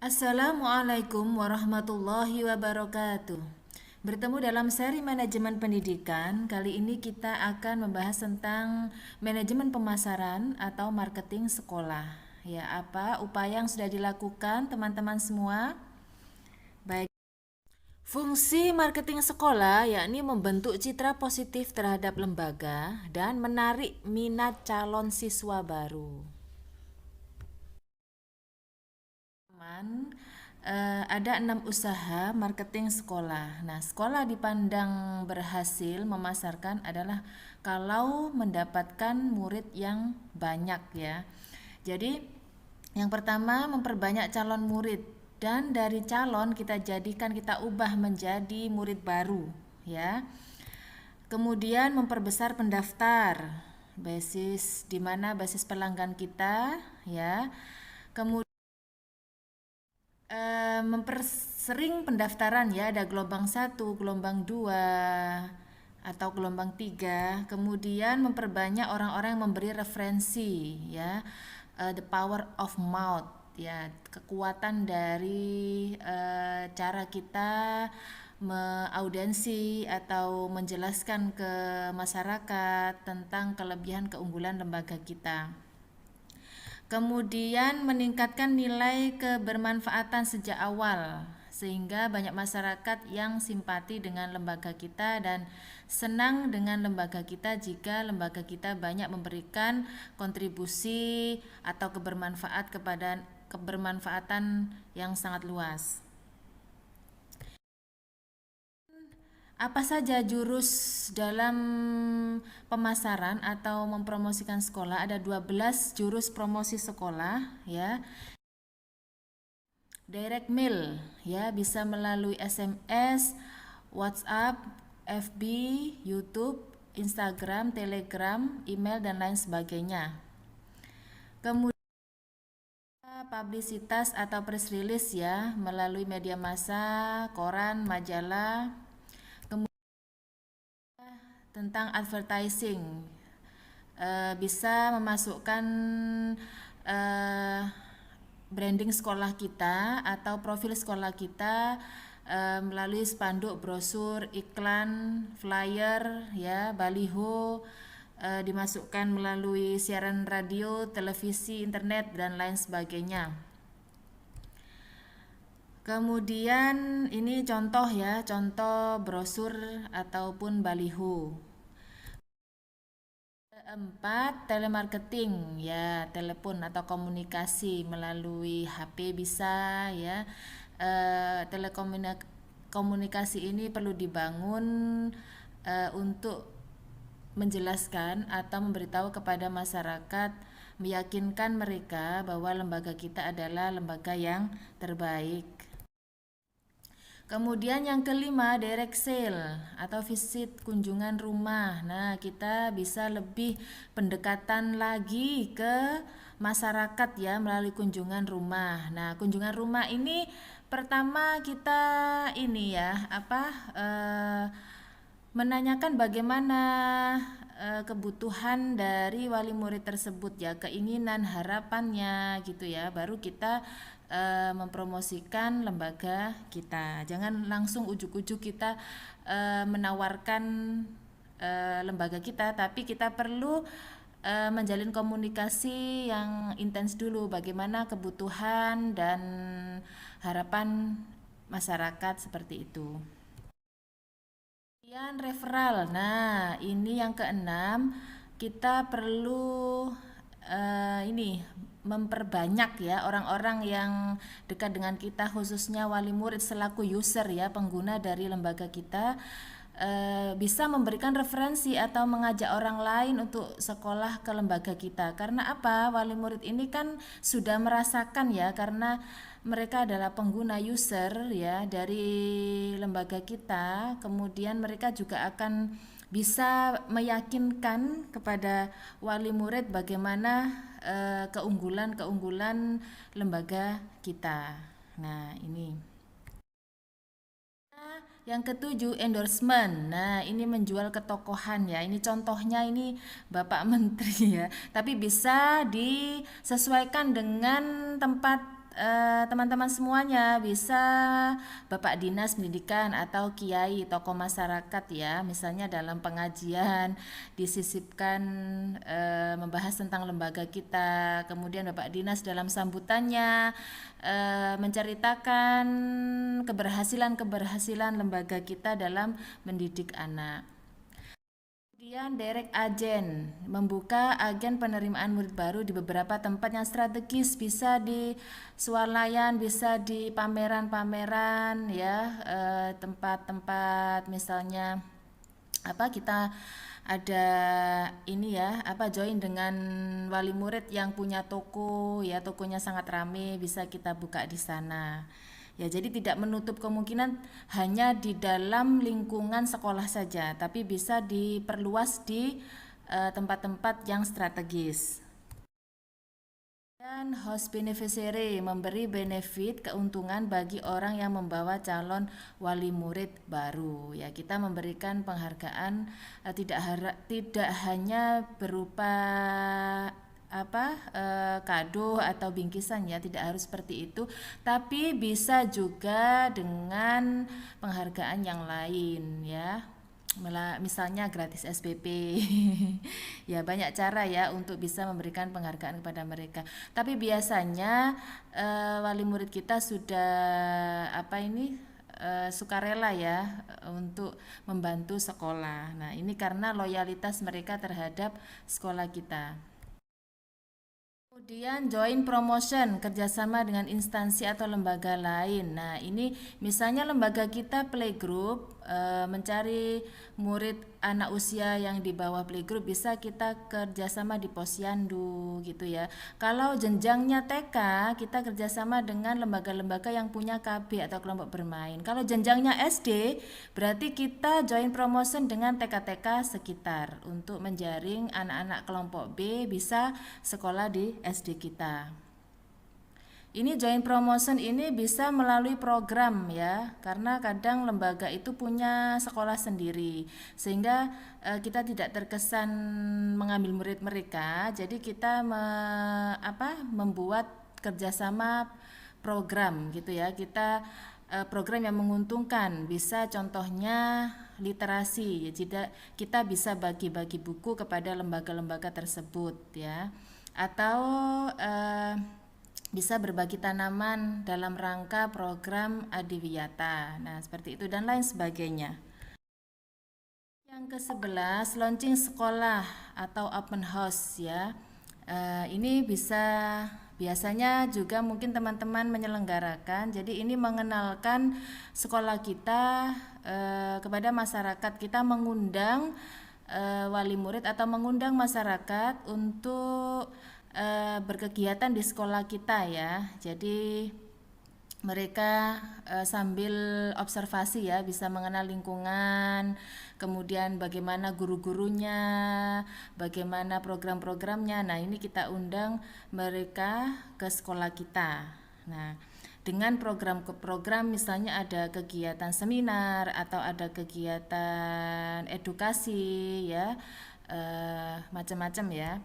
Assalamualaikum warahmatullahi wabarakatuh. Bertemu dalam seri manajemen pendidikan. Kali ini kita akan membahas tentang manajemen pemasaran atau marketing sekolah. Ya, apa upaya yang sudah dilakukan teman-teman semua? Baik. Fungsi marketing sekolah yakni membentuk citra positif terhadap lembaga dan menarik minat calon siswa baru. Ada 6 usaha marketing sekolah. Nah, sekolah dipandang berhasil memasarkan adalah kalau mendapatkan murid yang banyak ya. Jadi, yang pertama memperbanyak calon murid dan dari calon kita ubah menjadi murid baru ya. Kemudian memperbesar pendaftar, di mana basis pelanggan kita ya. Kemudian mempersering pendaftaran ya, ada gelombang 1, gelombang 2 atau gelombang 3. Kemudian memperbanyak orang-orang yang memberi referensi ya, the power of mouth ya, kekuatan dari cara kita audiensi atau menjelaskan ke masyarakat tentang kelebihan keunggulan lembaga kita. Kemudian meningkatkan nilai kebermanfaatan sejak awal sehingga banyak masyarakat yang simpati dengan lembaga kita dan senang dengan lembaga kita jika lembaga kita banyak memberikan kontribusi atau kebermanfaatan yang sangat luas. Apa saja jurus dalam pemasaran atau mempromosikan sekolah? Ada 12 jurus promosi sekolah ya. Direct mail ya, bisa melalui SMS, WhatsApp, FB, YouTube, Instagram, Telegram, email dan lain sebagainya. Kemudian publisitas atau press release ya, melalui media massa, koran, majalah. Tentang advertising, bisa memasukkan branding sekolah kita atau profil sekolah kita melalui spanduk, brosur, iklan, flyer ya, baliho, dimasukkan melalui siaran radio, televisi, internet dan lain sebagainya. Kemudian ini contoh ya, contoh brosur ataupun baliho. 4. Telemarketing ya, telepon atau komunikasi melalui HP bisa ya. Telekomunikasi ini perlu dibangun untuk menjelaskan atau memberitahu kepada masyarakat, meyakinkan mereka bahwa lembaga kita adalah lembaga yang terbaik. Kemudian yang kelima, direct sale atau visit kunjungan rumah. Nah, kita bisa lebih pendekatan lagi ke masyarakat ya melalui kunjungan rumah. Nah, kunjungan rumah ini pertama kita ini ya, menanyakan bagaimana kebutuhan dari wali murid tersebut ya, keinginan, harapannya gitu ya. Baru kita mempromosikan lembaga kita. Jangan langsung ujuk-ujuk kita menawarkan lembaga kita, tapi kita perlu menjalin komunikasi yang intens dulu, bagaimana kebutuhan dan harapan masyarakat seperti itu. Kemudian referral. Nah, ini yang keenam, kita perlu memperbanyak ya orang-orang yang dekat dengan kita, khususnya wali murid selaku user ya, pengguna dari lembaga kita, bisa memberikan referensi atau mengajak orang lain untuk sekolah ke lembaga kita. Karena apa? Wali murid ini kan sudah merasakan ya, karena mereka adalah pengguna user ya dari lembaga kita. Kemudian mereka juga akan bisa meyakinkan kepada wali murid bagaimana keunggulan-keunggulan lembaga kita. Nah, ini. Yang ketujuh, endorsement. Nah, ini menjual ketokohan ya. Ini contohnya ini Bapak Menteri ya. Tapi bisa disesuaikan dengan tempat teman-teman semuanya, bisa Bapak Dinas Pendidikan atau kiai, tokoh masyarakat ya, misalnya dalam pengajian disisipkan membahas tentang lembaga kita, kemudian Bapak Dinas dalam sambutannya menceritakan keberhasilan lembaga kita dalam mendidik anak. Kemudian direct agen, membuka agen penerimaan murid baru di beberapa tempat yang strategis, bisa di swalayan, bisa di pameran-pameran ya, tempat-tempat misalnya kita ada ini ya, join dengan wali murid yang punya toko ya, tokonya sangat rame, bisa kita buka di sana. Ya, jadi tidak menutup kemungkinan hanya di dalam lingkungan sekolah saja, tapi bisa diperluas di tempat-tempat yang strategis. Dan host beneficiary, memberi benefit keuntungan bagi orang yang membawa calon wali murid baru. Ya, kita memberikan penghargaan tidak hanya berupa kado atau bingkisan ya, tidak harus seperti itu, tapi bisa juga dengan penghargaan yang lain ya, misalnya gratis SPP. Ya, banyak cara ya untuk bisa memberikan penghargaan kepada mereka, tapi biasanya wali murid kita sudah sukarela ya untuk membantu sekolah. Nah, ini karena loyalitas mereka terhadap sekolah kita. Kemudian join promotion, kerjasama dengan instansi atau lembaga lain. Nah, ini misalnya lembaga kita playgroup, mencari murid anak usia yang di bawah playgroup, bisa kita kerjasama di posyandu gitu ya. Kalau jenjangnya TK, kita kerjasama dengan lembaga-lembaga yang punya KB atau kelompok bermain. Kalau jenjangnya SD, berarti kita join promotion dengan TK-TK sekitar untuk menjaring anak-anak kelompok B bisa sekolah di SD kita. Ini joint promotion ini bisa melalui program ya, karena kadang lembaga itu punya sekolah sendiri, sehingga kita tidak terkesan mengambil murid mereka. Jadi kita membuat kerjasama program gitu ya. Kita program yang menguntungkan, bisa contohnya literasi ya, kita bisa bagi-bagi buku kepada lembaga-lembaga tersebut ya, atau bisa berbagi tanaman dalam rangka program Adiwiyata. Nah, seperti itu dan lain sebagainya. Yang ke-11, launching sekolah atau open house ya. Ini biasanya juga mungkin teman-teman menyelenggarakan. Jadi ini mengenalkan sekolah kita kepada masyarakat. Kita mengundang wali murid atau mengundang masyarakat untuk berkegiatan di sekolah kita ya. Jadi mereka sambil observasi ya, bisa mengenal lingkungan, kemudian bagaimana guru-gurunya, bagaimana program-programnya. Nah, ini kita undang mereka ke sekolah kita. Nah, dengan program-program misalnya ada kegiatan seminar atau ada kegiatan edukasi ya, macam-macam ya.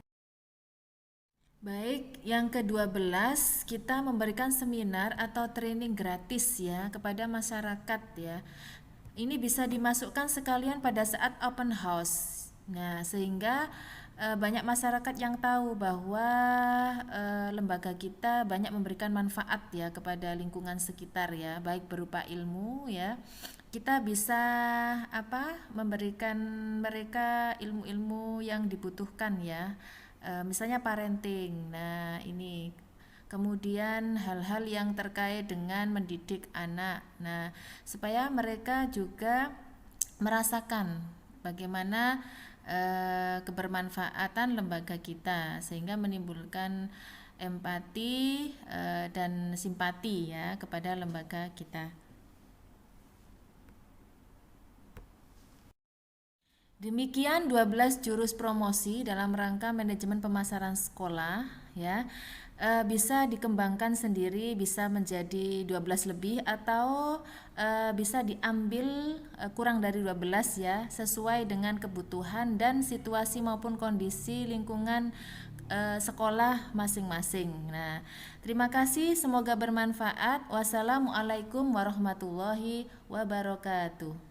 Baik, yang ke-12 kita memberikan seminar atau training gratis ya kepada masyarakat ya. Ini bisa dimasukkan sekalian pada saat open house. Nah, sehingga banyak masyarakat yang tahu bahwa lembaga kita banyak memberikan manfaat ya kepada lingkungan sekitar ya, baik berupa ilmu ya. Kita bisa memberikan mereka ilmu-ilmu yang dibutuhkan ya. Misalnya parenting. Nah, ini kemudian hal-hal yang terkait dengan mendidik anak. Nah, supaya mereka juga merasakan bagaimana kebermanfaatan lembaga kita, sehingga menimbulkan empati dan simpati ya kepada lembaga kita. Demikian 12 jurus promosi dalam rangka manajemen pemasaran sekolah ya. Bisa dikembangkan sendiri, bisa menjadi 12 lebih atau bisa diambil kurang dari 12 ya, sesuai dengan kebutuhan dan situasi maupun kondisi lingkungan sekolah masing-masing. Nah, terima kasih, semoga bermanfaat. Wassalamualaikum warahmatullahi wabarakatuh.